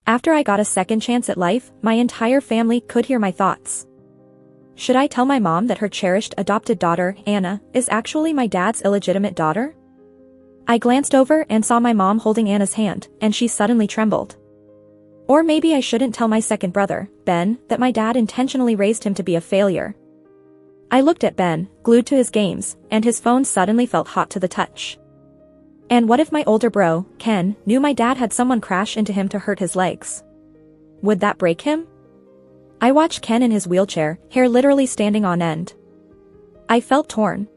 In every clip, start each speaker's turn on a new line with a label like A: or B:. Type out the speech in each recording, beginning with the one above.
A: After I got a second chance at life, my entire family could hear my thoughts. Should I tell my mom that her cherished adopted daughter, Anna, is actually my dad's illegitimate daughter? I glanced over and saw my mom holding Anna's hand, and she suddenly trembled. Or maybe I shouldn't tell my second brother, Ben, that my dad intentionally raised him to be a failure. I looked at Ben, glued to his games, and his phone suddenly felt hot to the touch. And what if my older bro, Ken, knew my dad had someone crash into him to hurt his legs? Would that break him? I watched Ken in his wheelchair, hair literally standing on end. I felt torn.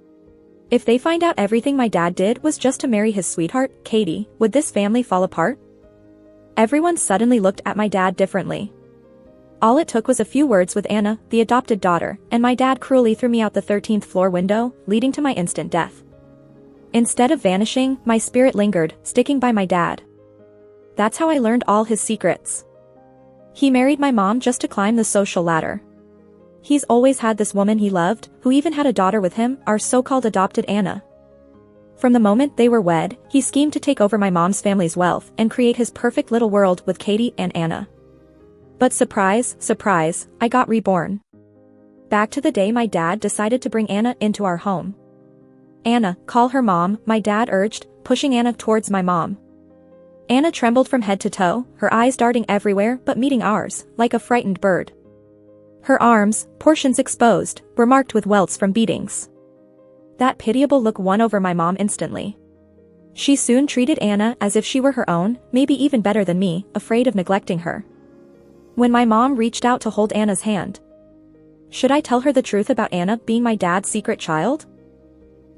A: If they find out everything my dad did was just to marry his sweetheart, Katie, would this family fall apart? Everyone suddenly looked at my dad differently. All it took was a few words with Anna, the adopted daughter, and my dad cruelly threw me out the 13th floor window, leading to my instant death. Instead of vanishing, my spirit lingered, sticking by my dad. That's how I learned all his secrets. He married my mom just to climb the social ladder. He's always had this woman he loved, who even had a daughter with him, our so-called adopted Anna. From the moment they were wed, he schemed to take over my mom's family's wealth and create his perfect little world with Katie and Anna. But surprise, surprise, I got reborn. Back to the day my dad decided to bring Anna into our home. Anna, call her mom, my dad urged, pushing Anna towards my mom. Anna trembled from head to toe, her eyes darting everywhere but meeting ours, like a frightened bird. Her arms, portions exposed, were marked with welts from beatings. That pitiable look won over my mom instantly. She soon treated Anna as if she were her own, maybe even better than me, afraid of neglecting her. When my mom reached out to hold Anna's hand. Should I tell her the truth about Anna being my dad's secret child?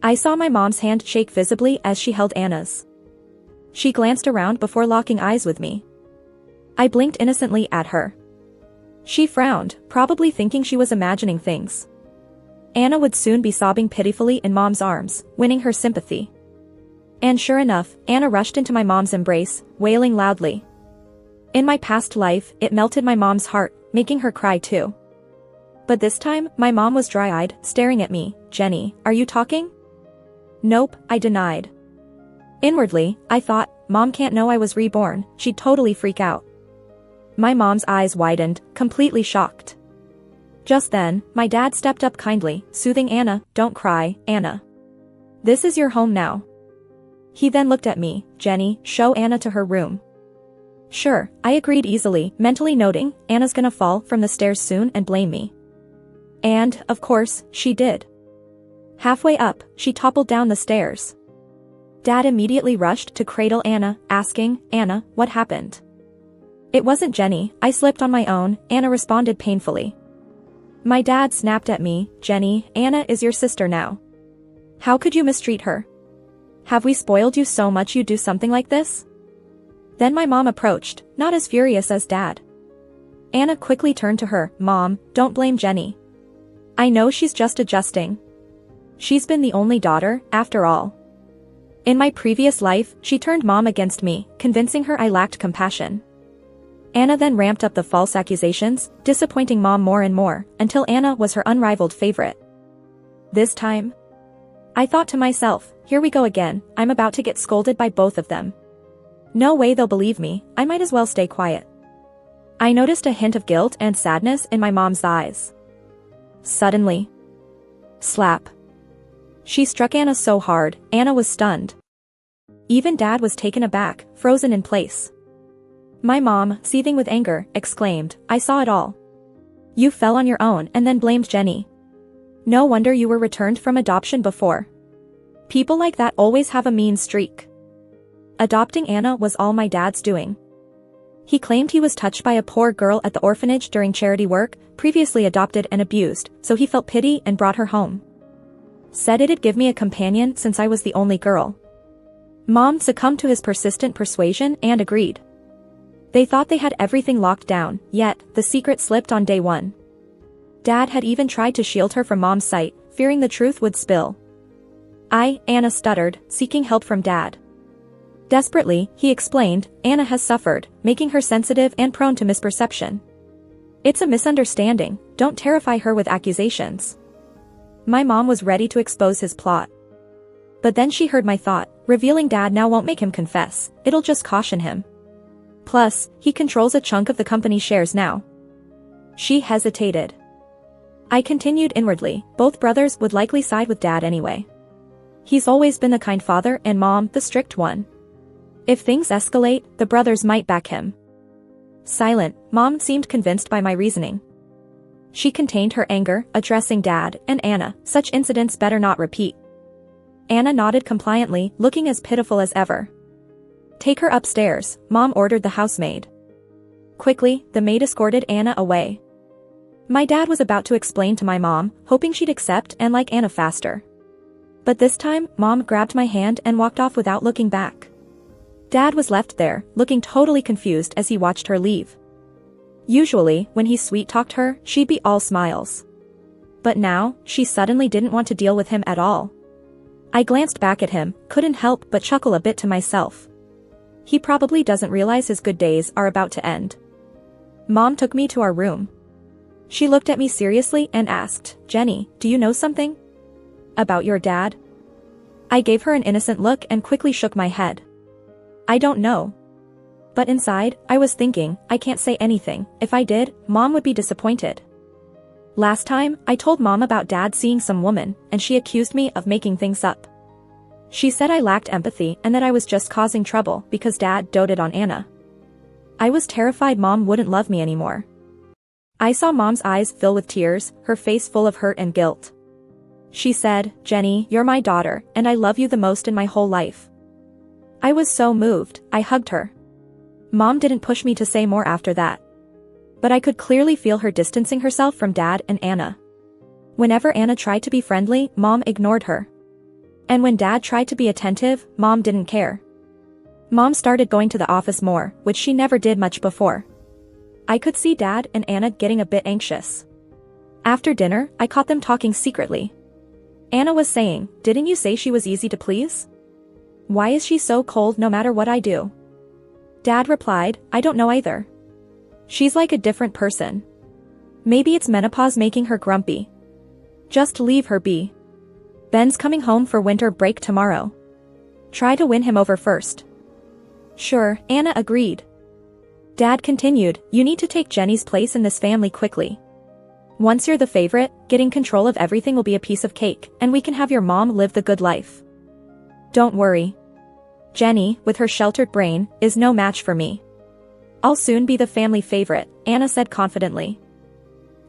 A: I saw my mom's hand shake visibly as she held Anna's. She glanced around before locking eyes with me. I blinked innocently at her. She frowned, probably thinking she was imagining things. Anna would soon be sobbing pitifully in mom's arms, winning her sympathy. And sure enough, Anna rushed into my mom's embrace, wailing loudly. In my past life, it melted my mom's heart, making her cry too. But this time, my mom was dry-eyed, staring at me. Jenny, are you talking? Nope, I denied. Inwardly, I thought, Mom can't know I was reborn, she'd totally freak out. My mom's eyes widened, completely shocked. Just then, my dad stepped up kindly, soothing Anna, don't cry, Anna. This is your home now. He then looked at me, Jenny, show Anna to her room. Sure, I agreed easily, mentally noting, Anna's gonna fall from the stairs soon and blame me. And, of course, she did. Halfway up, she toppled down the stairs. Dad immediately rushed to cradle Anna, asking, Anna, what happened? It wasn't Jenny, I slipped on my own, Anna responded painfully. My dad snapped at me, Jenny, Anna is your sister now. How could you mistreat her? Have we spoiled you so much you'd do something like this? Then my mom approached, not as furious as Dad. Anna quickly turned to her, Mom, don't blame Jenny. I know she's just adjusting. She's been the only daughter, after all. In my previous life, she turned Mom against me, convincing her I lacked compassion. Anna then ramped up the false accusations, disappointing Mom more and more, until Anna was her unrivaled favorite. This time, I thought to myself, here we go again, I'm about to get scolded by both of them. No way they'll believe me, I might as well stay quiet. I noticed a hint of guilt and sadness in my mom's eyes. Suddenly. Slap. She struck Anna so hard, Anna was stunned. Even Dad was taken aback, frozen in place. My mom, seething with anger, exclaimed, I saw it all. You fell on your own and then blamed Jenny. No wonder you were returned from adoption before. People like that always have a mean streak. Adopting Anna was all my dad's doing. He claimed he was touched by a poor girl at the orphanage during charity work, previously adopted and abused, so he felt pity and brought her home. Said it'd give me a companion since I was the only girl. Mom succumbed to his persistent persuasion and agreed. They thought they had everything locked down, yet, the secret slipped on day one. Dad had even tried to shield her from Mom's sight, fearing the truth would spill. Anna stuttered, seeking help from Dad. Desperately, he explained, Anna has suffered, making her sensitive and prone to misperception. It's a misunderstanding, don't terrify her with accusations. My mom was ready to expose his plot. But then she heard my thought, revealing Dad now won't make him confess, it'll just caution him. Plus, he controls a chunk of the company shares now. She hesitated. I continued inwardly, both brothers would likely side with Dad anyway. He's always been the kind father and Mom the strict one. If things escalate, the brothers might back him. Silent, Mom seemed convinced by my reasoning. She contained her anger, addressing Dad and Anna, such incidents better not repeat. Anna nodded compliantly, looking as pitiful as ever. Take her upstairs, Mom ordered the housemaid. Quickly, the maid escorted Anna away. My dad was about to explain to my mom, hoping she'd accept and like Anna faster. But this time, Mom grabbed my hand and walked off without looking back. Dad was left there, looking totally confused as he watched her leave. Usually, when he sweet-talked her, she'd be all smiles. But now, she suddenly didn't want to deal with him at all. I glanced back at him, couldn't help but chuckle a bit to myself. He probably doesn't realize his good days are about to end. Mom took me to our room. She looked at me seriously and asked, Jenny, do you know something? About your dad? I gave her an innocent look and quickly shook my head. I don't know. But inside, I was thinking, I can't say anything, if I did, Mom would be disappointed. Last time, I told Mom about Dad seeing some woman, and she accused me of making things up. She said I lacked empathy and that I was just causing trouble because Dad doted on Anna. I was terrified Mom wouldn't love me anymore. I saw Mom's eyes fill with tears, her face full of hurt and guilt. She said, Jenny, you're my daughter, and I love you the most in my whole life. I was so moved, I hugged her. Mom didn't push me to say more after that. But I could clearly feel her distancing herself from Dad and Anna. Whenever Anna tried to be friendly, Mom ignored her. And when Dad tried to be attentive, Mom didn't care. Mom started going to the office more, which she never did much before. I could see Dad and Anna getting a bit anxious. After dinner, I caught them talking secretly. Anna was saying, didn't you say she was easy to please? Why is she so cold no matter what I do? Dad replied, I don't know either. She's like a different person. Maybe it's menopause making her grumpy. Just leave her be. Ben's coming home for winter break tomorrow. Try to win him over first. Sure, Anna agreed. Dad continued, you need to take Jenny's place in this family quickly. Once you're the favorite, getting control of everything will be a piece of cake, and we can have your mom live the good life. Don't worry. Jenny, with her sheltered brain, is no match for me. I'll soon be the family favorite, Anna said confidently.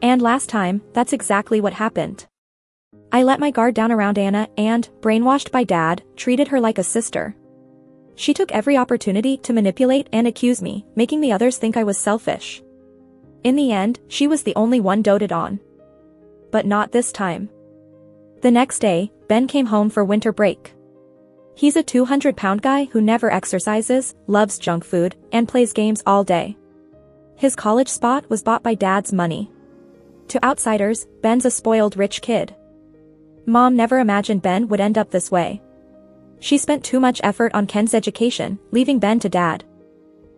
A: And last time, that's exactly what happened. I let my guard down around Anna and, brainwashed by Dad, treated her like a sister. She took every opportunity to manipulate and accuse me, making the others think I was selfish. In the end, she was the only one doted on. But not this time. The next day, Ben came home for winter break. He's a 200-pound guy who never exercises, loves junk food, and plays games all day. His college spot was bought by Dad's money. To outsiders, Ben's a spoiled rich kid. Mom never imagined Ben would end up this way. She spent too much effort on Ken's education, leaving Ben to Dad.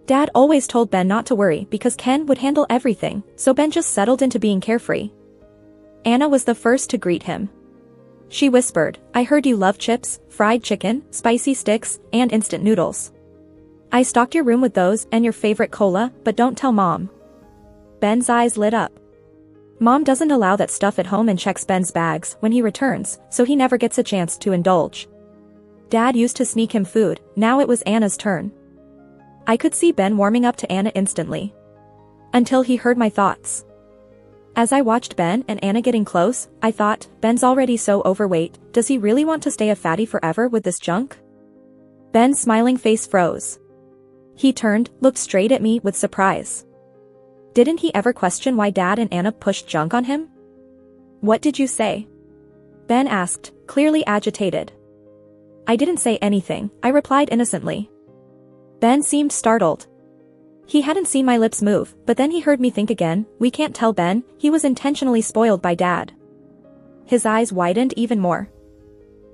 A: Dad always told Ben not to worry because Ken would handle everything, so Ben just settled into being carefree. Anna was the first to greet him. She whispered, I heard you love chips, fried chicken, spicy sticks, and instant noodles. I stocked your room with those and your favorite cola, but don't tell Mom. Ben's eyes lit up. Mom doesn't allow that stuff at home and checks Ben's bags when he returns, so he never gets a chance to indulge. Dad used to sneak him food, now it was Anna's turn. I could see Ben warming up to Anna instantly. Until he heard my thoughts. As I watched Ben and Anna getting close, I thought, Ben's already so overweight, does he really want to stay a fatty forever with this junk? Ben's smiling face froze. He turned, looked straight at me with surprise. Didn't he ever question why Dad and Anna pushed junk on him? What did you say? Ben asked, clearly agitated. I didn't say anything, I replied innocently. Ben seemed startled. He hadn't seen my lips move, but then he heard me think again, we can't tell Ben, he was intentionally spoiled by Dad. His eyes widened even more.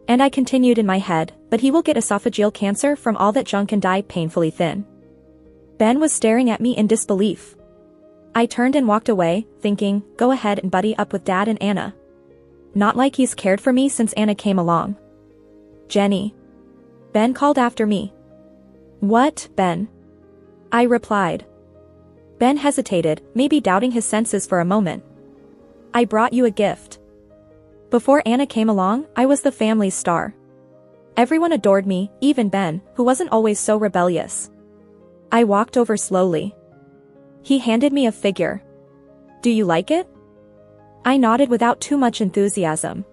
A: And I continued in my head, but he will get esophageal cancer from all that junk and die painfully thin. Ben was staring at me in disbelief. I turned and walked away, thinking, go ahead and buddy up with Dad and Anna. Not like he's cared for me since Anna came along. Jenny. Ben called after me. What, Ben? I replied. Ben hesitated, maybe doubting his senses for a moment. I brought you a gift. Before Anna came along, I was the family's star. Everyone adored me, even Ben, who wasn't always so rebellious. I walked over slowly. He handed me a figure. Do you like it? I nodded without too much enthusiasm.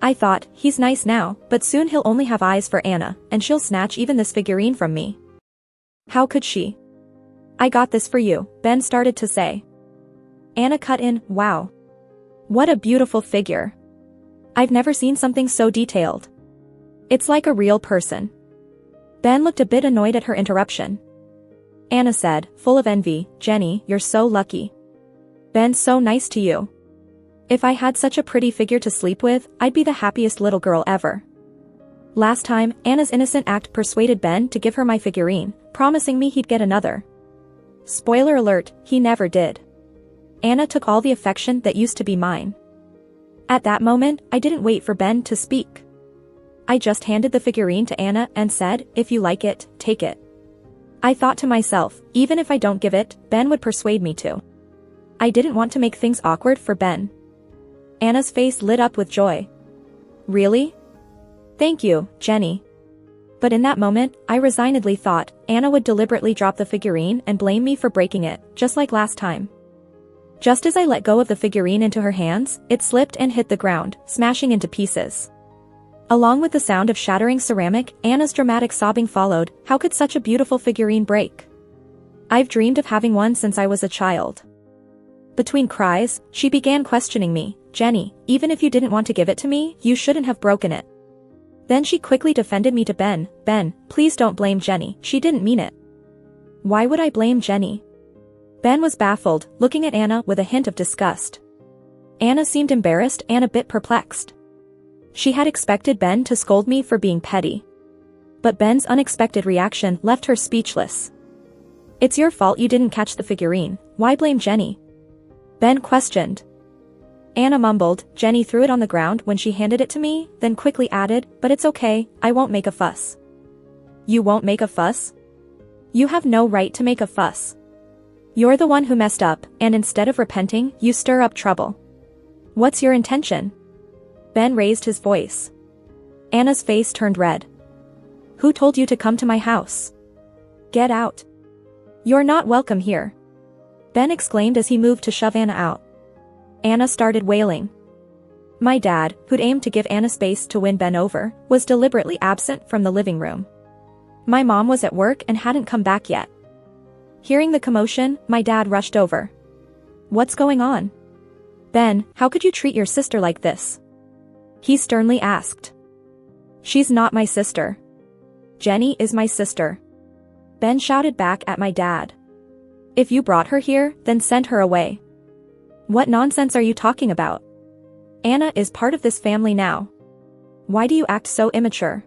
A: I thought, he's nice now, but soon he'll only have eyes for Anna, and she'll snatch even this figurine from me. How could she? I got this for you, Ben started to say. Anna cut in, wow. What a beautiful figure. I've never seen something so detailed. It's like a real person. Ben looked a bit annoyed at her interruption. Anna said, full of envy, Jenny, you're so lucky. Ben's so nice to you. If I had such a pretty figure to sleep with, I'd be the happiest little girl ever. Last time, Anna's innocent act persuaded Ben to give her my figurine, promising me he'd get another. Spoiler alert, he never did. Anna took all the affection that used to be mine. At that moment, I didn't wait for Ben to speak. I just handed the figurine to Anna and said, if you like it, take it. I thought to myself, even if I don't give it, Ben would persuade me to. I didn't want to make things awkward for Ben. Anna's face lit up with joy. Really? Thank you, Jenny. But in that moment, I resignedly thought, Anna would deliberately drop the figurine and blame me for breaking it, just like last time. Just as I let go of the figurine into her hands, it slipped and hit the ground, smashing into pieces. Along with the sound of shattering ceramic, Anna's dramatic sobbing followed. How could such a beautiful figurine break? I've dreamed of having one since I was a child. Between cries, she began questioning me. Jenny, even if you didn't want to give it to me, you shouldn't have broken it. Then she quickly defended me to Ben. Ben, please don't blame Jenny, she didn't mean it. Why would I blame Jenny? Ben was baffled, looking at Anna with a hint of disgust. Anna seemed embarrassed and a bit perplexed. She had expected Ben to scold me for being petty. But Ben's unexpected reaction left her speechless. It's your fault you didn't catch the figurine, why blame Jenny? Ben questioned. Anna mumbled, Jenny threw it on the ground when she handed it to me, then quickly added, but it's okay, I won't make a fuss. You won't make a fuss? You have no right to make a fuss. You're the one who messed up, and instead of repenting, you stir up trouble. What's your intention? Ben raised his voice. Anna's face turned red. Who told you to come to my house? Get out. You're not welcome here. Ben exclaimed as he moved to shove Anna out. Anna started wailing. My dad, who'd aimed to give Anna space to win Ben over, was deliberately absent from the living room. My mom was at work and hadn't come back yet. Hearing the commotion, my dad rushed over. What's going on? Ben, how could you treat your sister like this? He sternly asked. She's not my sister. Jenny is my sister. Ben shouted back at my dad. If you brought her here, then send her away. What nonsense are you talking about? Anna is part of this family now. Why do you act so immature?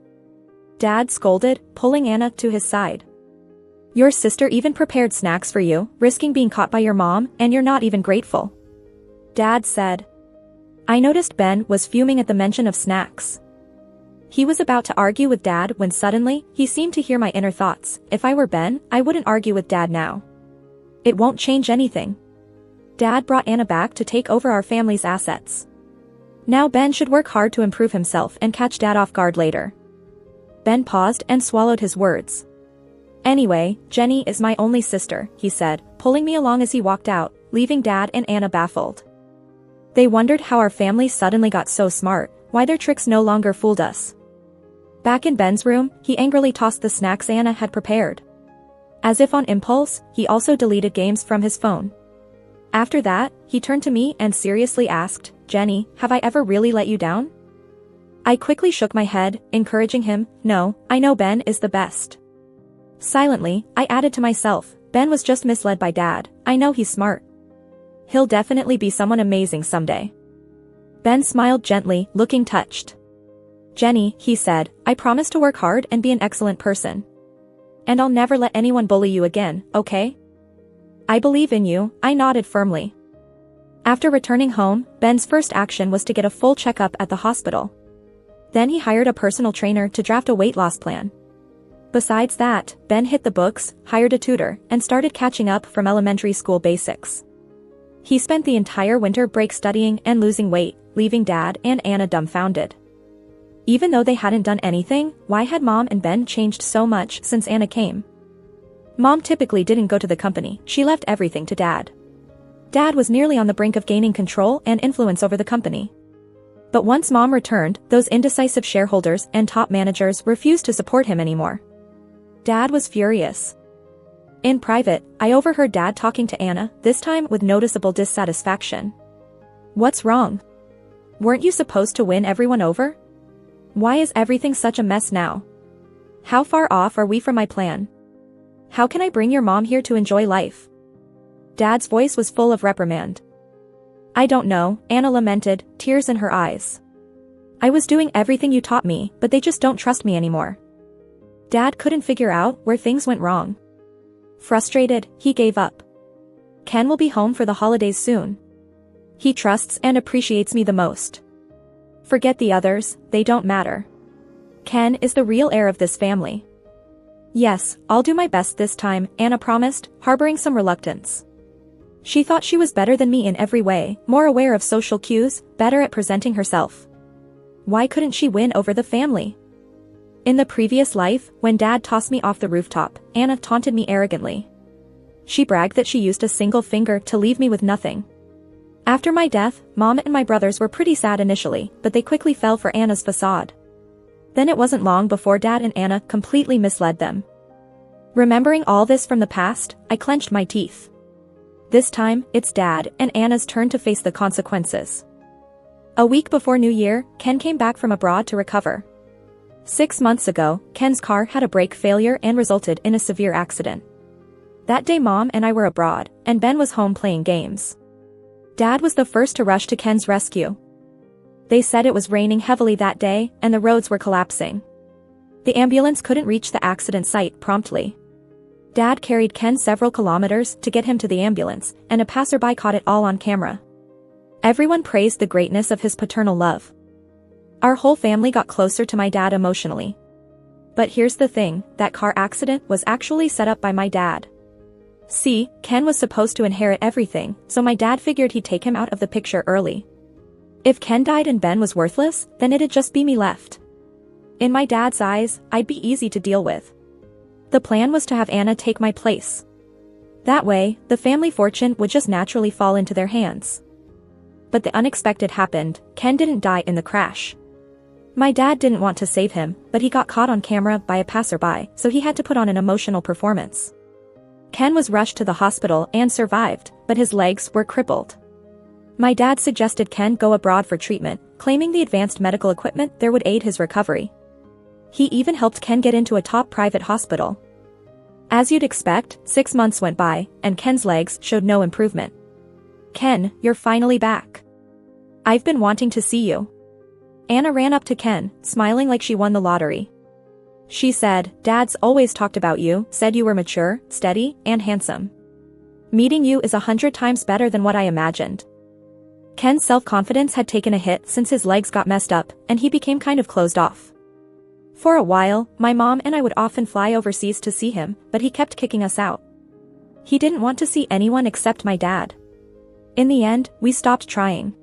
A: Dad scolded, pulling Anna to his side. Your sister even prepared snacks for you, risking being caught by your mom, and you're not even grateful. Dad said. I noticed Ben was fuming at the mention of snacks. He was about to argue with Dad when suddenly, he seemed to hear my inner thoughts. If I were Ben, I wouldn't argue with Dad now. It won't change anything. Dad brought Anna back to take over our family's assets. Now Ben should work hard to improve himself and catch Dad off guard later. Ben paused and swallowed his words. Anyway, Jenny is my only sister, he said, pulling me along as he walked out, leaving Dad and Anna baffled. They wondered how our family suddenly got so smart, why their tricks no longer fooled us. Back in Ben's room, he angrily tossed the snacks Anna had prepared. As if on impulse, he also deleted games from his phone. After that, he turned to me and seriously asked, Jenny, have I ever really let you down? I quickly shook my head, encouraging him, no, I know Ben is the best. Silently, I added to myself, Ben was just misled by Dad, I know he's smart. He'll definitely be someone amazing someday. Ben smiled gently, looking touched. Jenny, he said, I promise to work hard and be an excellent person. And I'll never let anyone bully you again, okay? I believe in you, I nodded firmly. After returning home, Ben's first action was to get a full checkup at the hospital. Then he hired a personal trainer to draft a weight loss plan. Besides that, Ben hit the books, hired a tutor, and started catching up from elementary school basics. He spent the entire winter break studying and losing weight, leaving Dad and Anna dumbfounded. Even though they hadn't done anything, why had Mom and Ben changed so much since Anna came? Mom typically didn't go to the company, she left everything to Dad. Dad was nearly on the brink of gaining control and influence over the company. But once Mom returned, those indecisive shareholders and top managers refused to support him anymore. Dad was furious. In private, I overheard Dad talking to Anna, this time with noticeable dissatisfaction. "What's wrong? Weren't you supposed to win everyone over? Why is everything such a mess now? How far off are we from my plan? How can I bring your mom here to enjoy life?" Dad's voice was full of reprimand. "I don't know," Anna lamented, tears in her eyes. "I was doing everything you taught me, but they just don't trust me anymore." Dad couldn't figure out where things went wrong. Frustrated, he gave up. "Ken will be home for the holidays soon. He trusts and appreciates me the most. Forget the others, they don't matter. Ken is the real heir of this family." "Yes, I'll do my best this time," Anna promised, harboring some reluctance. She thought she was better than me in every way, more aware of social cues, better at presenting herself. Why couldn't she win over the family? In the previous life, when Dad tossed me off the rooftop, Anna taunted me arrogantly. She bragged that she used a single finger to leave me with nothing. After my death, Mom and my brothers were pretty sad initially, but they quickly fell for Anna's facade. Then it wasn't long before Dad and Anna completely misled them. Remembering all this from the past, I clenched my teeth. This time, it's Dad and Anna's turn to face the consequences. A week before New Year, Ken came back from abroad to recover. 6 months ago, Ken's car had a brake failure and resulted in a severe accident. That day Mom and I were abroad, and Ben was home playing games. Dad was the first to rush to Ken's rescue. They said it was raining heavily that day, and the roads were collapsing. The ambulance couldn't reach the accident site promptly. Dad carried Ken several kilometers to get him to the ambulance, and a passerby caught it all on camera. Everyone praised the greatness of his paternal love. Our whole family got closer to my dad emotionally. But here's the thing, that car accident was actually set up by my dad. See, Ken was supposed to inherit everything, so my dad figured he'd take him out of the picture early. If Ken died and Ben was worthless, then it'd just be me left. In my dad's eyes, I'd be easy to deal with. The plan was to have Anna take my place. That way, the family fortune would just naturally fall into their hands. But the unexpected happened, Ken didn't die in the crash. My dad didn't want to save him, but he got caught on camera by a passerby, so he had to put on an emotional performance. Ken was rushed to the hospital and survived, but his legs were crippled. My dad suggested Ken go abroad for treatment, claiming the advanced medical equipment there would aid his recovery. He even helped Ken get into a top private hospital. As you'd expect, 6 months went by, and Ken's legs showed no improvement. "Ken, you're finally back. I've been wanting to see you." Anna ran up to Ken, smiling like she won the lottery. She said, "Dad's always talked about you, said you were mature, steady, and handsome. Meeting you is 100 times better than what I imagined." Ken's self-confidence had taken a hit since his legs got messed up, and he became kind of closed off. For a while, my mom and I would often fly overseas to see him, but he kept kicking us out. He didn't want to see anyone except my dad. In the end, we stopped trying.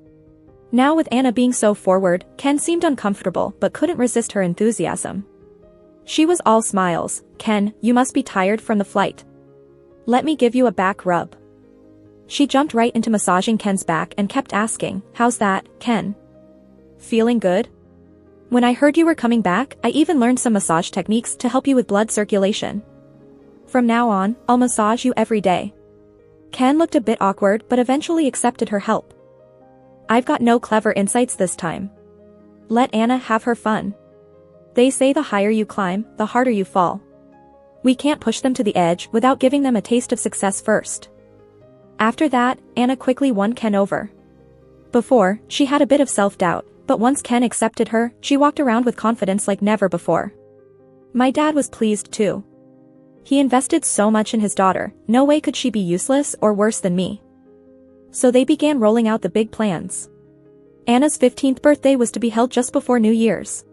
A: Now with Anna being so forward, Ken seemed uncomfortable but couldn't resist her enthusiasm. She was all smiles. "Ken, you must be tired from the flight. Let me give you a back rub." She jumped right into massaging Ken's back and kept asking, "How's that, Ken? Feeling good? When I heard you were coming back, I even learned some massage techniques to help you with blood circulation. From now on, I'll massage you every day." Ken looked a bit awkward but eventually accepted her help. "I've got no clever insights this time. Let Anna have her fun. They say the higher you climb, the harder you fall. We can't push them to the edge without giving them a taste of success first." After that, Anna quickly won Ken over. Before, she had a bit of self-doubt, but once Ken accepted her, she walked around with confidence like never before. My dad was pleased too. He invested so much in his daughter, no way could she be useless or worse than me. So they began rolling out the big plans. Anna's 15th birthday was to be held just before New Year's.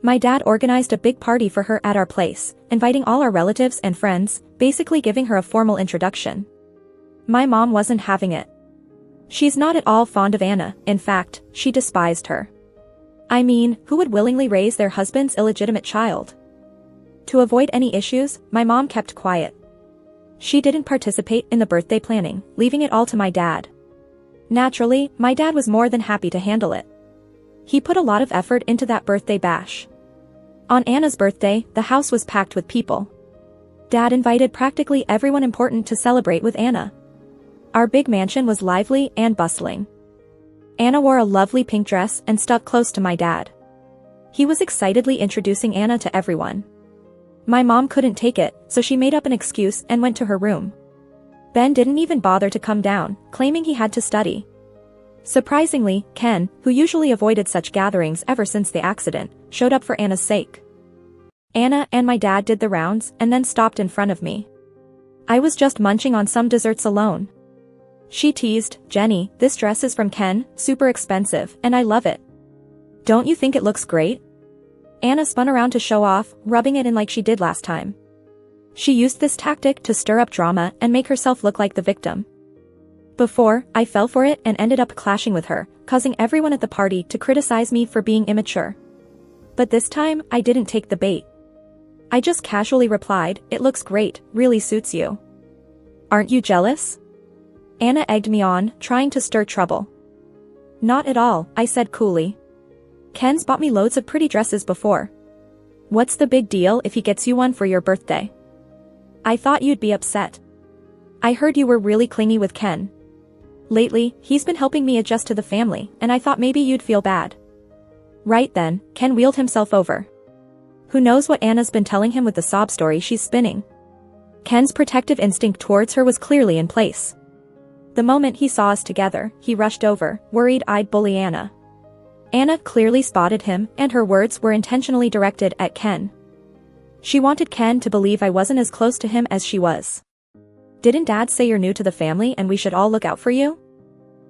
A: My dad organized a big party for her at our place, inviting all our relatives and friends, basically giving her a formal introduction. My mom wasn't having it. She's not at all fond of Anna, in fact, she despised her. I mean, who would willingly raise their husband's illegitimate child? To avoid any issues, my mom kept quiet. She didn't participate in the birthday planning, leaving it all to my dad. Naturally, my dad was more than happy to handle it. He put a lot of effort into that birthday bash. On Anna's birthday, the house was packed with people. Dad invited practically everyone important to celebrate with Anna. Our big mansion was lively and bustling. Anna wore a lovely pink dress and stuck close to my dad. He was excitedly introducing Anna to everyone. My mom couldn't take it, so she made up an excuse and went to her room. Ben didn't even bother to come down, claiming he had to study. Surprisingly, Ken, who usually avoided such gatherings ever since the accident, showed up for Anna's sake. Anna and my dad did the rounds and then stopped in front of me. I was just munching on some desserts alone. She teased, "Jenny, this dress is from Ken, super expensive, and I love it. Don't you think it looks great?" Anna spun around to show off, rubbing it in like she did last time. She used this tactic to stir up drama and make herself look like the victim. Before, I fell for it and ended up clashing with her, causing everyone at the party to criticize me for being immature. But this time, I didn't take the bait. I just casually replied, "It looks great, really suits you. Aren't you jealous?" Anna egged me on, trying to stir trouble. "Not at all," I said coolly. "Ken's bought me loads of pretty dresses before. What's the big deal if he gets you one for your birthday? I thought you'd be upset. I heard you were really clingy with Ken. Lately, he's been helping me adjust to the family, and I thought maybe you'd feel bad." Right then, Ken wheeled himself over. Who knows what Anna's been telling him with the sob story she's spinning. Ken's protective instinct towards her was clearly in place. The moment he saw us together, he rushed over, worried-eyed bully Anna. Anna clearly spotted him, and her words were intentionally directed at Ken. She wanted Ken to believe I wasn't as close to him as she was. "Didn't Dad say you're new to the family and we should all look out for you?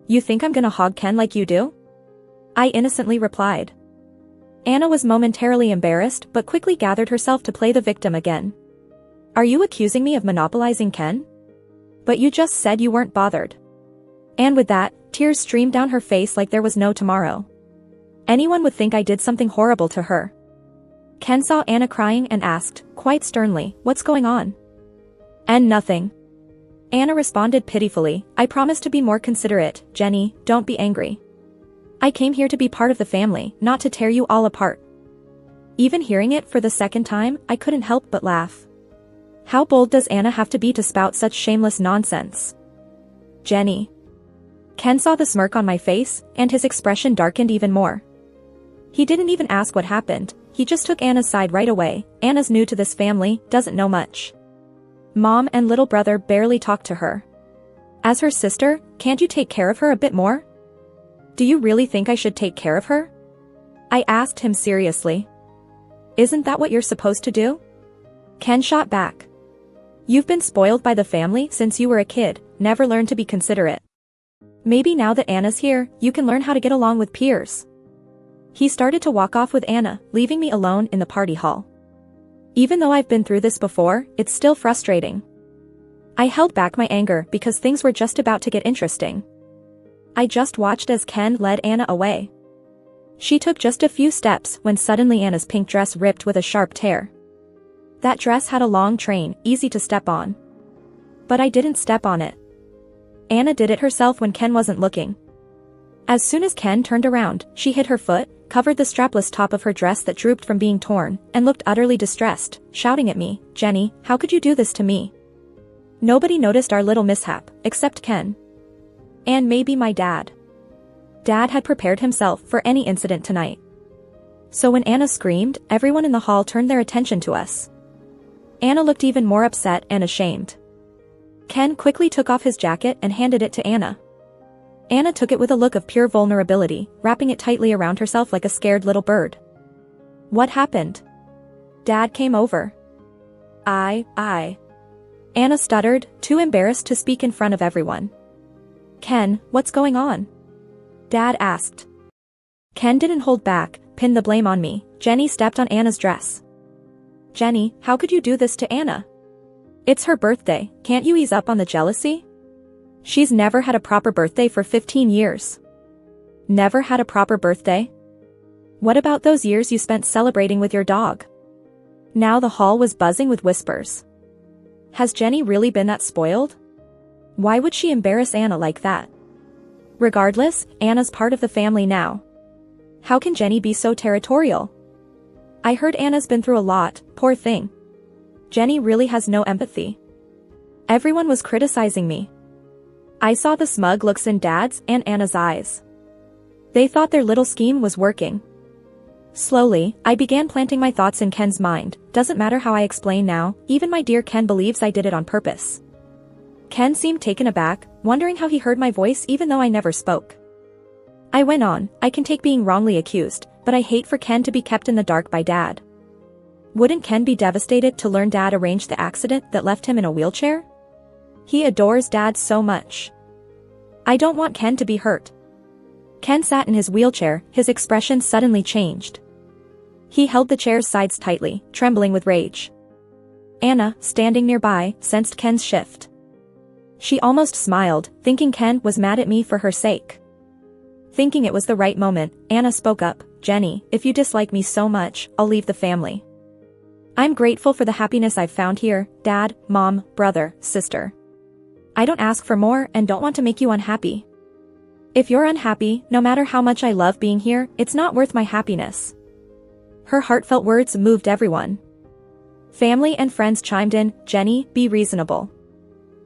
A: You think I'm gonna hog Ken like you do?" I innocently replied. Anna was momentarily embarrassed but quickly gathered herself to play the victim again. "Are you accusing me of monopolizing Ken? But you just said you weren't bothered." And with that, tears streamed down her face like there was no tomorrow. Anyone would think I did something horrible to her. Ken saw Anna crying and asked, quite sternly, "What's going on?" "And nothing." Anna responded pitifully, "I promise to be more considerate, Jenny, don't be angry. I came here to be part of the family, not to tear you all apart." Even hearing it for the second time, I couldn't help but laugh. How bold does Anna have to be to spout such shameless nonsense? "Jenny." Ken saw the smirk on my face, and his expression darkened even more. He didn't even ask what happened, he just took Anna's side right away. "Anna's new to this family, doesn't know much. Mom and little brother barely talk to her. As her sister, can't you take care of her a bit more? Do you really think I should take care of her?" I asked him seriously. "Isn't that what you're supposed to do?" Ken shot back. "You've been spoiled by the family since you were a kid, never learned to be considerate. Maybe now that Anna's here, you can learn how to get along with peers." He started to walk off with Anna, leaving me alone in the party hall. Even though I've been through this before, it's still frustrating. I held back my anger because things were just about to get interesting. I just watched as Ken led Anna away. She took just a few steps when suddenly Anna's pink dress ripped with a sharp tear. That dress had a long train, easy to step on. But I didn't step on it. Anna did it herself when Ken wasn't looking. As soon as Ken turned around, she hit her foot, covered the strapless top of her dress that drooped from being torn, and looked utterly distressed, shouting at me, "Jenny, how could you do this to me?" Nobody noticed our little mishap, except Ken. And maybe my dad. Dad had prepared himself for any incident tonight. So when Anna screamed, everyone in the hall turned their attention to us. Anna looked even more upset and ashamed. Ken quickly took off his jacket and handed it to Anna. Anna took it with a look of pure vulnerability, wrapping it tightly around herself like a scared little bird. "What happened?" "Dad came over." I. Anna stuttered, too embarrassed to speak in front of everyone. "Ken, what's going on?" Dad asked. Ken didn't hold back, pinned the blame on me. Jenny stepped on Anna's dress. Jenny, how could you do this to Anna? It's her birthday, can't you ease up on the jealousy? She's never had a proper birthday for 15 years. Never had a proper birthday? What about those years you spent celebrating with your dog? Now the hall was buzzing with whispers. Has Jenny really been that spoiled? Why would she embarrass Anna like that? Regardless, Anna's part of the family now. How can Jenny be so territorial? I heard Anna's been through a lot, poor thing. Jenny really has no empathy. Everyone was criticizing me. I saw the smug looks in Dad's and Anna's eyes. They thought their little scheme was working. Slowly, I began planting my thoughts in Ken's mind. Doesn't matter how I explain now, even my dear Ken believes I did it on purpose. Ken seemed taken aback, wondering how he heard my voice even though I never spoke. I went on, I can take being wrongly accused, but I hate for Ken to be kept in the dark by Dad. Wouldn't Ken be devastated to learn Dad arranged the accident that left him in a wheelchair? He adores Dad so much. I don't want Ken to be hurt. Ken sat in his wheelchair, his expression suddenly changed. He held the chair's sides tightly, trembling with rage. Anna, standing nearby, sensed Ken's shift. She almost smiled, thinking Ken was mad at me for her sake. Thinking it was the right moment, Anna spoke up, Jenny, if you dislike me so much, I'll leave the family. I'm grateful for the happiness I've found here, Dad, Mom, brother, sister. I don't ask for more and don't want to make you unhappy. If you're unhappy, no matter how much I love being here, it's not worth my happiness. Her heartfelt words moved everyone. Family and friends chimed in, Jenny, be reasonable.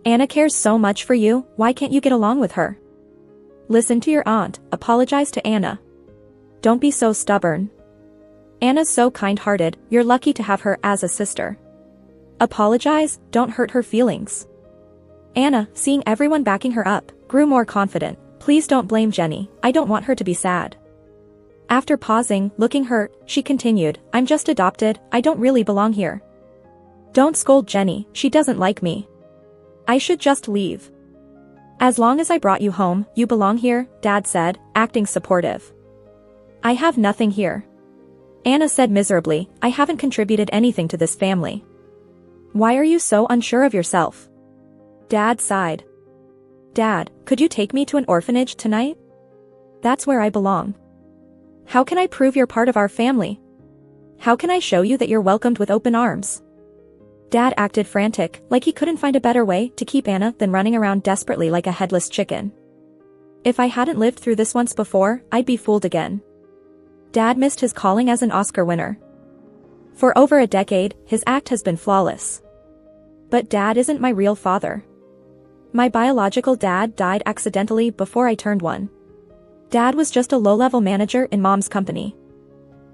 A: Anna cares so much for you, why can't you get along with her? Listen to your aunt, apologize to Anna. Don't be so stubborn. Anna's so kind-hearted, you're lucky to have her as a sister. Apologize, don't hurt her feelings. Anna, seeing everyone backing her up, grew more confident. Please don't blame Jenny, I don't want her to be sad. After pausing, looking hurt, she continued, I'm just adopted, I don't really belong here. Don't scold Jenny, she doesn't like me. I should just leave. As long as I brought you home, you belong here, Dad said, acting supportive. I have nothing here. Anna said miserably, I haven't contributed anything to this family. Why are you so unsure of yourself? Dad sighed. Dad, could you take me to an orphanage tonight? That's where I belong. How can I prove you're part of our family? How can I show you that you're welcomed with open arms? Dad acted frantic, like he couldn't find a better way to keep Anna than running around desperately like a headless chicken. If I hadn't lived through this once before, I'd be fooled again. Dad missed his calling as an Oscar winner. For over a decade, his act has been flawless. But Dad isn't my real father. My biological dad died accidentally before I turned one. Dad was just a low-level manager in Mom's company.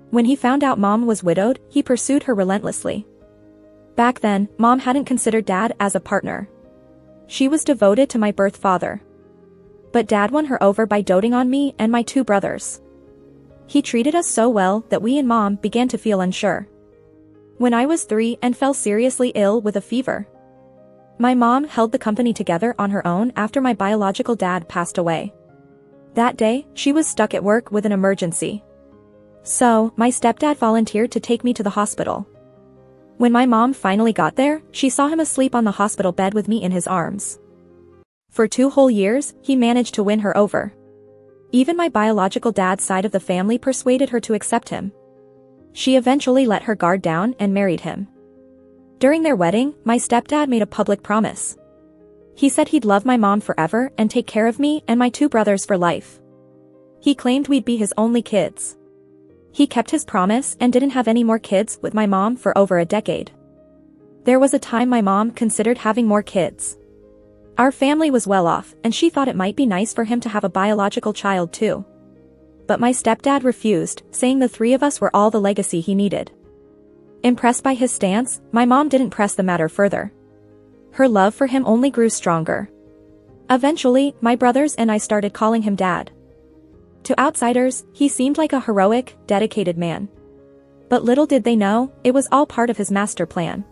A: When he found out Mom was widowed, he pursued her relentlessly. Back then, Mom hadn't considered Dad as a partner. She was devoted to my birth father. But Dad won her over by doting on me and my two brothers. He treated us so well that we and Mom began to feel unsure. When I was 3 and fell seriously ill with a fever. My mom held the company together on her own after my biological dad passed away. That day, she was stuck at work with an emergency. So, my stepdad volunteered to take me to the hospital. When my mom finally got there, she saw him asleep on the hospital bed with me in his arms. For 2 whole years, he managed to win her over. Even my biological dad's side of the family persuaded her to accept him. She eventually let her guard down and married him. During their wedding, my stepdad made a public promise. He said he'd love my mom forever and take care of me and my 2 brothers for life. He claimed we'd be his only kids. He kept his promise and didn't have any more kids with my mom for over a decade. There was a time my mom considered having more kids. Our family was well off, and she thought it might be nice for him to have a biological child too. But my stepdad refused, saying the 3 of us were all the legacy he needed. Impressed by his stance, my mom didn't press the matter further. Her love for him only grew stronger. Eventually, my brothers and I started calling him Dad. To outsiders, he seemed like a heroic, dedicated man. But little did they know, it was all part of his master plan.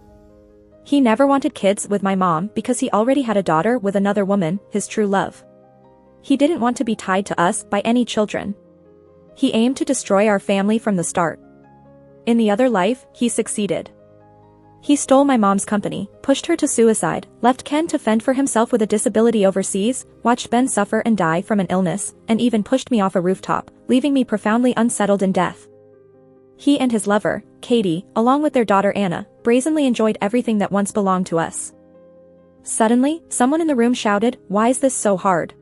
A: He never wanted kids with my mom because he already had a daughter with another woman, his true love. He didn't want to be tied to us by any children. He aimed to destroy our family from the start. In the other life, he succeeded. He stole my mom's company, pushed her to suicide, left Ken to fend for himself with a disability overseas, watched Ben suffer and die from an illness, and even pushed me off a rooftop, leaving me profoundly unsettled in death. He and his lover, Katie, along with their daughter Anna, brazenly enjoyed everything that once belonged to us. Suddenly, someone in the room shouted, "Why is this so hard?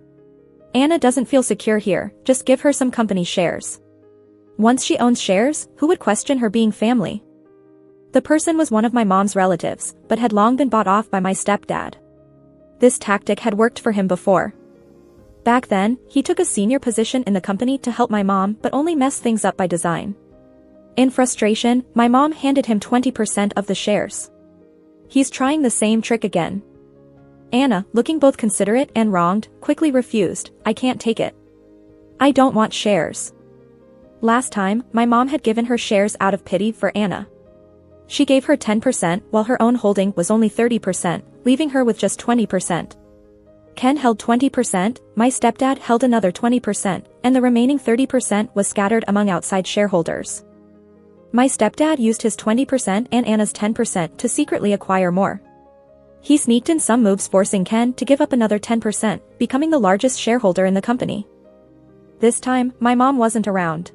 A: Anna doesn't feel secure here, just give her some company shares." Once she owns shares, who would question her being family? The person was one of my mom's relatives, but had long been bought off by my stepdad. This tactic had worked for him before. Back then, he took a senior position in the company to help my mom but only messed things up by design. In frustration, my mom handed him 20% of the shares. He's trying the same trick again. Anna, looking both considerate and wronged, quickly refused. "I can't take it. I don't want shares." Last time, my mom had given her shares out of pity for Anna. She gave her 10% while her own holding was only 30%, leaving her with just 20%. Ken held 20%, my stepdad held another 20%, and the remaining 30% was scattered among outside shareholders. My stepdad used his 20% and Anna's 10% to secretly acquire more. He sneaked in some moves forcing Ken to give up another 10%, becoming the largest shareholder in the company. This time, my mom wasn't around.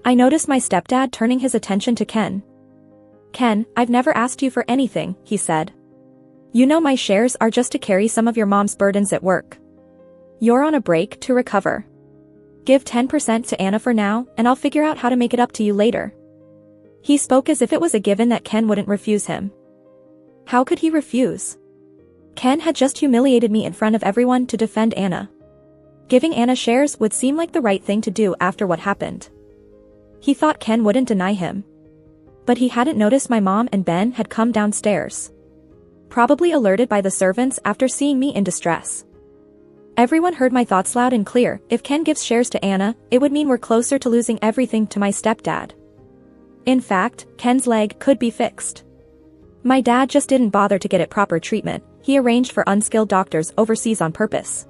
A: I noticed my stepdad turning his attention to Ken. "Ken, I've never asked you for anything," he said. "You know my shares are just to carry some of your mom's burdens at work. You're on a break to recover. Give 10% to Anna for now, and I'll figure out how to make it up to you later." He spoke as if it was a given that Ken wouldn't refuse him. How could he refuse? Ken had just humiliated me in front of everyone to defend Anna. Giving Anna shares would seem like the right thing to do after what happened. He thought Ken wouldn't deny him. But he hadn't noticed my mom and Ben had come downstairs. Probably alerted by the servants after seeing me in distress. Everyone heard my thoughts loud and clear. If Ken gives shares to Anna, it would mean we're closer to losing everything to my stepdad. In fact, Ken's leg could be fixed. My dad just didn't bother to get it proper treatment. He arranged for unskilled doctors overseas on purpose.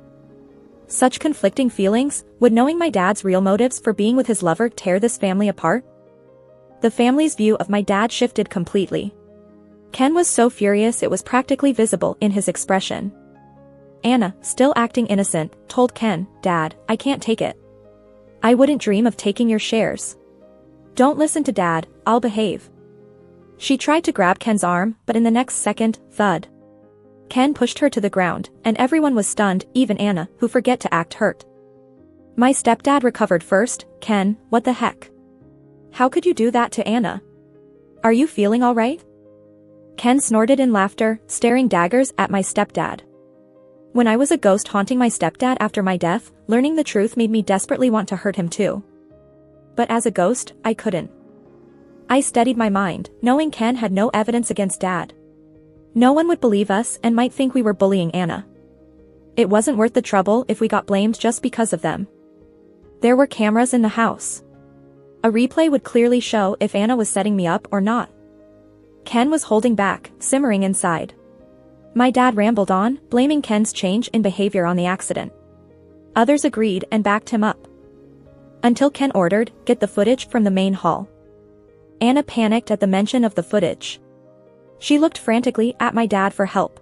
A: Such conflicting feelings, would knowing my dad's real motives for being with his lover tear this family apart? The family's view of my dad shifted completely. Ken was so furious it was practically visible in his expression. Anna, still acting innocent, told Ken, "Dad, I can't take it. I wouldn't dream of taking your shares. Don't listen to Dad, I'll behave." She tried to grab Ken's arm, but in the next second, thud. Ken pushed her to the ground, and everyone was stunned, even Anna, who forgot to act hurt. My stepdad recovered first. "Ken, what the heck? How could you do that to Anna? Are you feeling all right?" Ken snorted in laughter, staring daggers at my stepdad. When I was a ghost haunting my stepdad after my death, learning the truth made me desperately want to hurt him too. But as a ghost, I couldn't. I steadied my mind, knowing Ken had no evidence against Dad. No one would believe us and might think we were bullying Anna. It wasn't worth the trouble if we got blamed just because of them. There were cameras in the house. A replay would clearly show if Anna was setting me up or not. Ken was holding back, simmering inside. My dad rambled on, blaming Ken's change in behavior on the accident. Others agreed and backed him up. Until Ken ordered, "Get the footage from the main hall." Anna panicked at the mention of the footage. She looked frantically at my dad for help.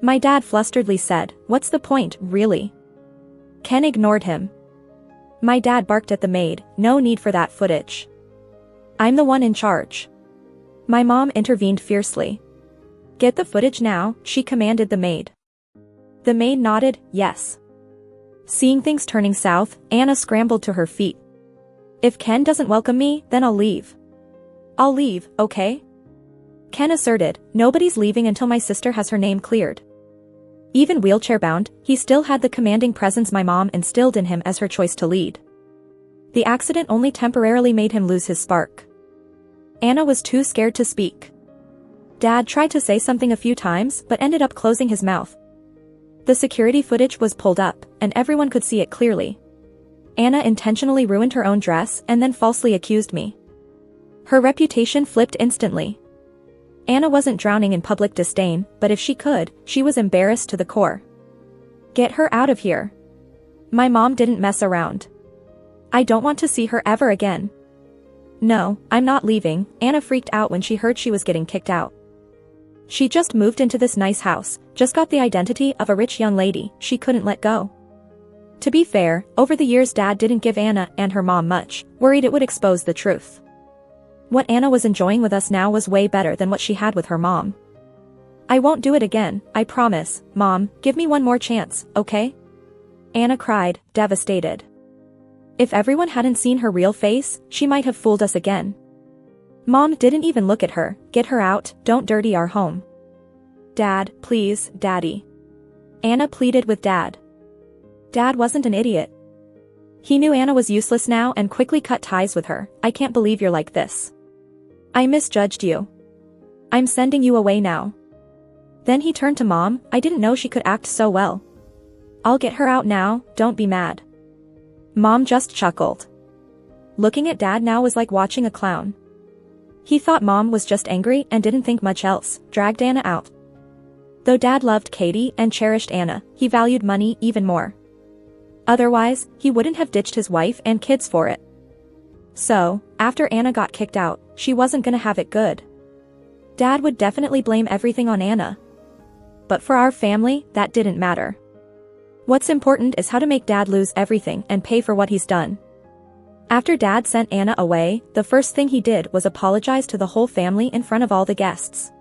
A: My dad flusteredly said, "What's the point, really?" Ken ignored him. My dad barked at the maid, "No need for that footage. I'm the one in charge." My mom intervened fiercely. "Get the footage now," she commanded the maid. The maid nodded, yes. Seeing things turning south, Anna scrambled to her feet. "If Ken doesn't welcome me, then I'll leave. I'll leave, okay?" Ken asserted, "Nobody's leaving until my sister has her name cleared." Even wheelchair-bound, he still had the commanding presence my mom instilled in him as her choice to lead. The accident only temporarily made him lose his spark. Anna was too scared to speak. Dad tried to say something a few times but ended up closing his mouth. The security footage was pulled up, and everyone could see it clearly. Anna intentionally ruined her own dress and then falsely accused me. Her reputation flipped instantly. Anna wasn't drowning in public disdain, but if she could, she was embarrassed to the core. "Get her out of here." My mom didn't mess around. I don't want to see her ever again. No, I'm not leaving. Anna freaked out when she heard she was getting kicked out. She just moved into this nice house, just got the identity of a rich young lady, she couldn't let go. To be fair, over the years Dad didn't give Anna and her mom much, worried it would expose the truth. What Anna was enjoying with us now was way better than what she had with her mom. I won't do it again, I promise. Mom, give me one more chance, okay? Anna cried, devastated. If everyone hadn't seen her real face, she might have fooled us again. Mom didn't even look at her. Get her out, don't dirty our home. Dad, please, Daddy. Anna pleaded with Dad. Dad wasn't an idiot. He knew Anna was useless now and quickly cut ties with her. I can't believe you're like this. I misjudged you. I'm sending you away now. Then he turned to Mom. I didn't know she could act so well. I'll get her out now, don't be mad. Mom just chuckled. Looking at Dad now was like watching a clown. He thought Mom was just angry and didn't think much else, dragged Anna out. Though Dad loved Katie and cherished Anna, he valued money even more. Otherwise, he wouldn't have ditched his wife and kids for it. So, after Anna got kicked out, she wasn't gonna have it good. Dad would definitely blame everything on Anna. But for our family, that didn't matter. What's important is how to make Dad lose everything and pay for what he's done. After Dad sent Anna away, the first thing he did was apologize to the whole family in front of all the guests.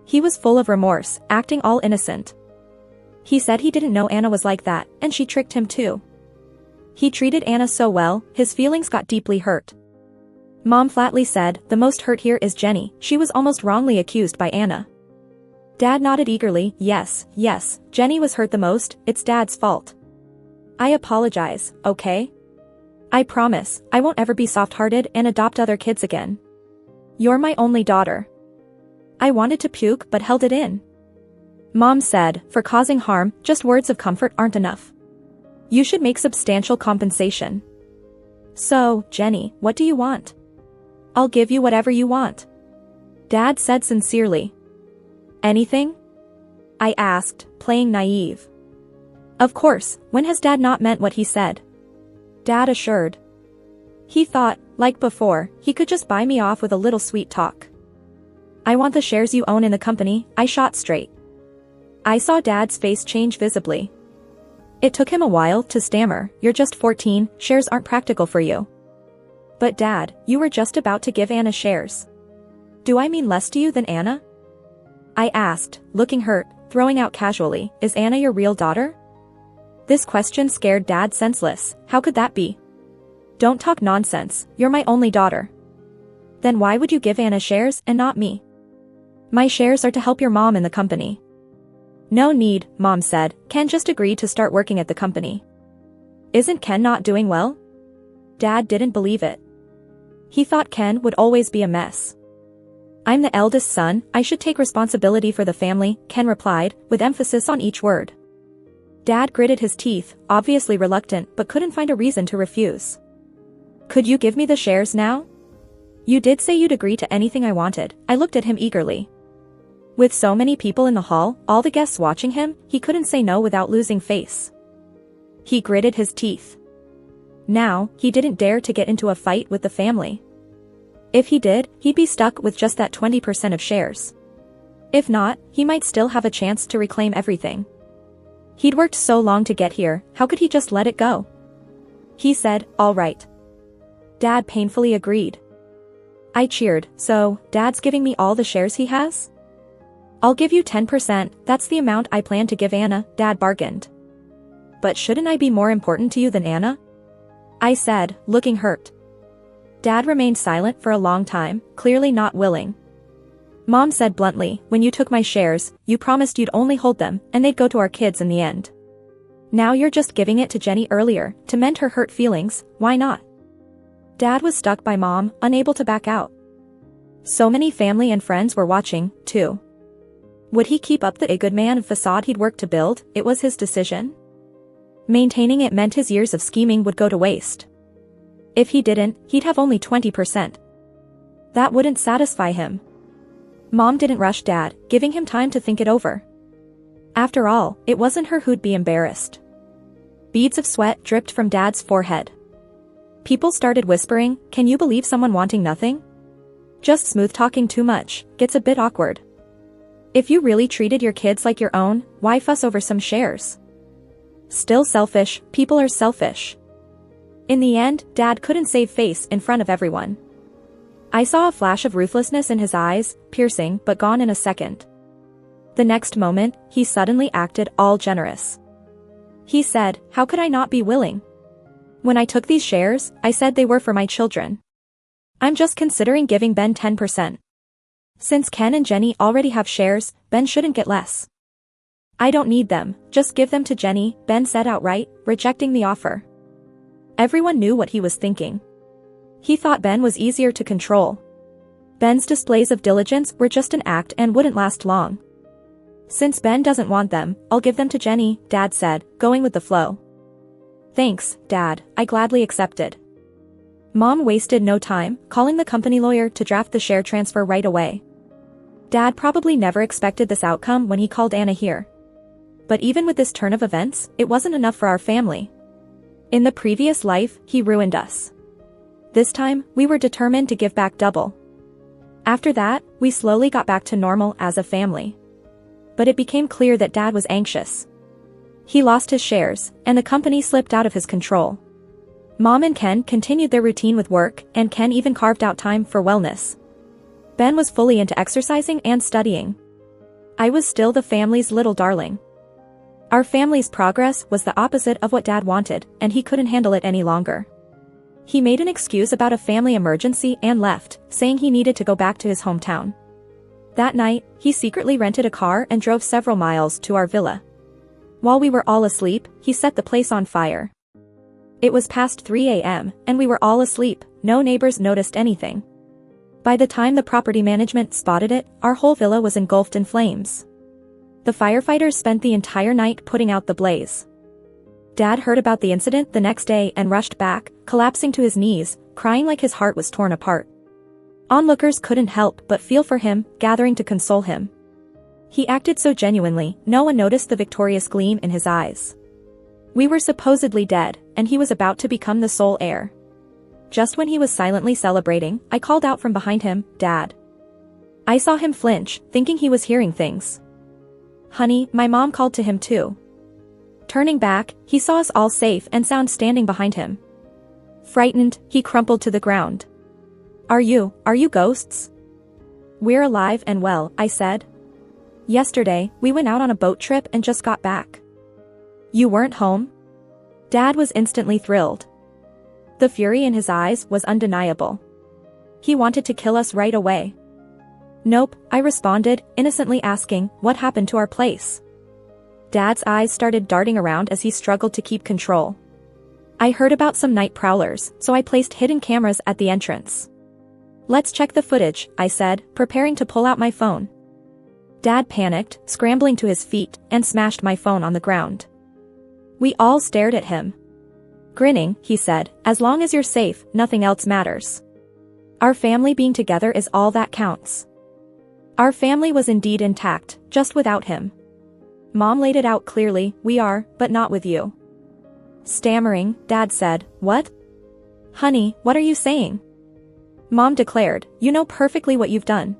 A: He was full of remorse, acting all innocent. He said he didn't know Anna was like that, and she tricked him too. He treated Anna so well, his feelings got deeply hurt. Mom flatly said, the most hurt here is Jenny, she was almost wrongly accused by Anna. Dad nodded eagerly, yes, Jenny was hurt the most, it's Dad's fault. I apologize, okay? I promise, I won't ever be soft-hearted and adopt other kids again. You're my only daughter. I wanted to puke but held it in. Mom said, for causing harm, just words of comfort aren't enough. You should make substantial compensation. So, Jenny, what do you want? I'll give you whatever you want. Dad said sincerely. Anything? I asked, playing naive. Of course, when has Dad not meant what he said? Dad assured. He thought, like before, he could just buy me off with a little sweet talk. I want the shares you own in the company, I shot straight. I saw Dad's face change visibly. It took him a while to stammer, you're just 14, shares aren't practical for you. But Dad, you were just about to give Anna shares. Do I mean less to you than Anna? I asked, looking hurt, throwing out casually, is Anna your real daughter? This question scared Dad senseless, how could that be? Don't talk nonsense, you're my only daughter. Then why would you give Anna shares and not me? My shares are to help your mom in the company. No need, Mom said, Ken just agreed to start working at the company. Isn't Ken not doing well? Dad didn't believe it. He thought Ken would always be a mess. I'm the eldest son, I should take responsibility for the family, Ken replied, with emphasis on each word. Dad gritted his teeth, obviously reluctant but couldn't find a reason to refuse. Could you give me the shares now? You did say you'd agree to anything I wanted, I looked at him eagerly. With so many people in the hall, all the guests watching him, he couldn't say no without losing face. He gritted his teeth. Now, he didn't dare to get into a fight with the family. If he did, he'd be stuck with just that 20% of shares. If not, he might still have a chance to reclaim everything. He'd worked so long to get here, how could he just let it go? He said, all right. Dad painfully agreed. I cheered, so, Dad's giving me all the shares he has? I'll give you 10%, that's the amount I plan to give Anna, Dad bargained. But shouldn't I be more important to you than Anna? I said, looking hurt. Dad remained silent for a long time, clearly not willing. Mom said bluntly, when you took my shares, you promised you'd only hold them, and they'd go to our kids in the end. Now you're just giving it to Jenny earlier, to mend her hurt feelings, why not? Dad was stuck by Mom, unable to back out. So many family and friends were watching, too. Would he keep up the good man facade he'd worked to build? It was his decision. Maintaining it meant his years of scheming would go to waste. If he didn't, he'd have only 20%. That wouldn't satisfy him. Mom didn't rush Dad, giving him time to think it over. After all, it wasn't her who'd be embarrassed. Beads of sweat dripped from Dad's forehead. People started whispering, "Can you believe someone wanting nothing? Just smooth talking too much, gets a bit awkward. If you really treated your kids like your own, why fuss over some shares?" Still selfish, people are selfish. In the end, Dad couldn't save face in front of everyone. I saw a flash of ruthlessness in his eyes, piercing but gone in a second. The next moment, he suddenly acted all generous. He said, "How could I not be willing? When I took these shares, I said they were for my children. I'm just considering giving Ben 10%. Since Ken and Jenny already have shares, Ben shouldn't get less. I don't need them, just give them to Jenny," Ben said outright, rejecting the offer. Everyone knew what he was thinking. He thought Ben was easier to control. Ben's displays of diligence were just an act and wouldn't last long. "Since Ben doesn't want them, I'll give them to Jenny," Dad said, going with the flow. "Thanks, Dad," I gladly accepted. Mom wasted no time, calling the company lawyer to draft the share transfer right away. Dad probably never expected this outcome when he called Anna here. But even with this turn of events, it wasn't enough for our family. In the previous life, he ruined us. This time, we were determined to give back double. After that, we slowly got back to normal as a family. But it became clear that Dad was anxious. He lost his shares, and the company slipped out of his control. Mom and Ken continued their routine with work, and Ken even carved out time for wellness. Ben was fully into exercising and studying. I was still the family's little darling. Our family's progress was the opposite of what Dad wanted, and he couldn't handle it any longer. He made an excuse about a family emergency and left, saying he needed to go back to his hometown. That night, he secretly rented a car and drove several miles to our villa. While we were all asleep, he set the place on fire. It was past 3 a.m., and we were all asleep, no neighbors noticed anything. By the time the property management spotted it, our whole villa was engulfed in flames. The firefighters spent the entire night putting out the blaze. Dad heard about the incident the next day and rushed back, collapsing to his knees, crying like his heart was torn apart. Onlookers couldn't help but feel for him, gathering to console him. He acted so genuinely, no one noticed the victorious gleam in his eyes. We were supposedly dead, and he was about to become the sole heir. Just when he was silently celebrating, I called out from behind him, "Dad." I saw him flinch, thinking he was hearing things. "Honey," my mom called to him too. Turning back, he saw us all safe and sound standing behind him. Frightened, he crumpled to the ground. Are you ghosts?" "We're alive and well," I said. "Yesterday, we went out on a boat trip and just got back." "You weren't home?" Dad was instantly thrilled. The fury in his eyes was undeniable. He wanted to kill us right away. "Nope," I responded, innocently asking, "What happened to our place?" Dad's eyes started darting around as he struggled to keep control. "I heard about some night prowlers, so I placed hidden cameras at the entrance." "Let's check the footage," I said, preparing to pull out my phone. Dad panicked, scrambling to his feet, and smashed my phone on the ground. We all stared at him. Grinning, he said, "As long as you're safe, nothing else matters. Our family being together is all that counts." Our family was indeed intact, just without him. Mom laid it out clearly, "We are, but not with you." Stammering, Dad said, "What? Honey, what are you saying?" Mom declared, "You know perfectly what you've done.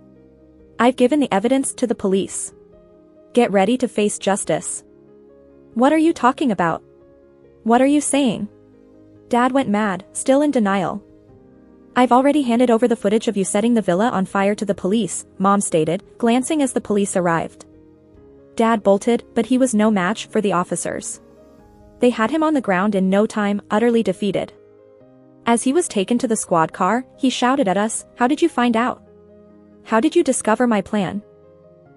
A: I've given the evidence to the police. Get ready to face justice." "What are you talking about? What are you saying?" Dad went mad, still in denial. "I've already handed over the footage of you setting the villa on fire to the police," Mom stated, glancing as the police arrived. Dad bolted, but he was no match for the officers. They had him on the ground in no time, utterly defeated. As he was taken to the squad car, he shouted at us, "How did you find out? How did you discover my plan?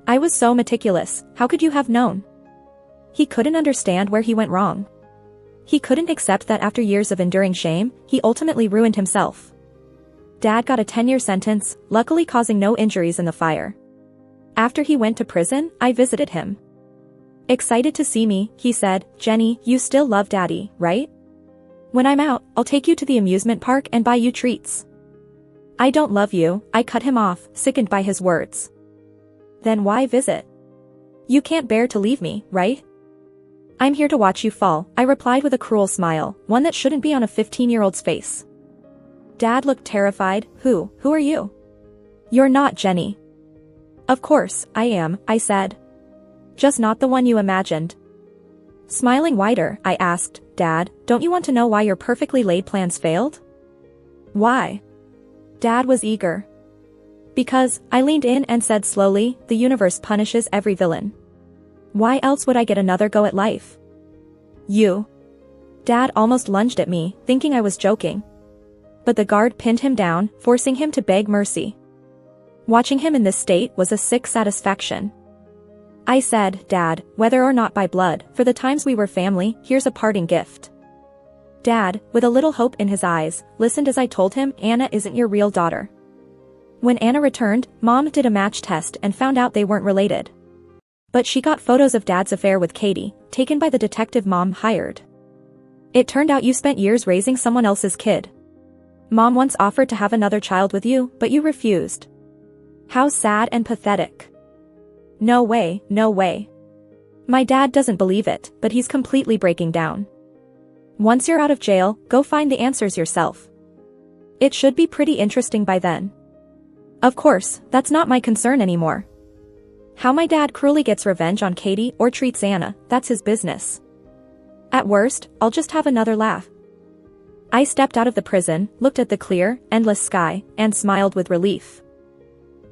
A: I was so meticulous, how could you have known?" He couldn't understand where he went wrong. He couldn't accept that after years of enduring shame, he ultimately ruined himself. Dad got a 10-year sentence, luckily causing no injuries in the fire. After he went to prison, I visited him. Excited to see me, he said, "Jenny, you still love Daddy, right? When I'm out, I'll take you to the amusement park and buy you treats." "I don't love you," I cut him off, sickened by his words. "Then why visit? You can't bear to leave me, right?" "I'm here to watch you fall," I replied with a cruel smile, one that shouldn't be on a 15-year-old's face. Dad looked terrified. Who are you? You're not Jenny. Of course, I am, I said. Just not the one you imagined. Smiling wider, I asked, Dad, don't you want to know why your perfectly laid plans failed? Why? Dad was eager. Because, I leaned in and said slowly, the universe punishes every villain. Why else would I get another go at life? You. Dad almost lunged at me, thinking I was joking. But the guard pinned him down, forcing him to beg mercy. Watching him in this state was a sick satisfaction. I said, Dad, whether or not by blood, for the times we were family, here's a parting gift. Dad, with a little hope in his eyes, listened as I told him Anna isn't your real daughter. When Anna returned, Mom did a match test and found out they weren't related. But she got photos of Dad's affair with Katie, taken by the detective Mom hired. It turned out you spent years raising someone else's kid. Mom once offered to have another child with you, but you refused. How sad and pathetic. No way, no way. My dad doesn't believe it, but he's completely breaking down. Once you're out of jail, go find the answers yourself. It should be pretty interesting by then. Of course, that's not my concern anymore. How my dad cruelly gets revenge on Katie or treats Anna, that's his business. At worst, I'll just have another laugh. I stepped out of the prison, looked at the clear, endless sky, and smiled with relief.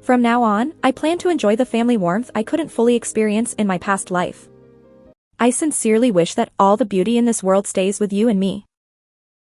A: From now on, I plan to enjoy the family warmth I couldn't fully experience in my past life. I sincerely wish that all the beauty in this world stays with you and me.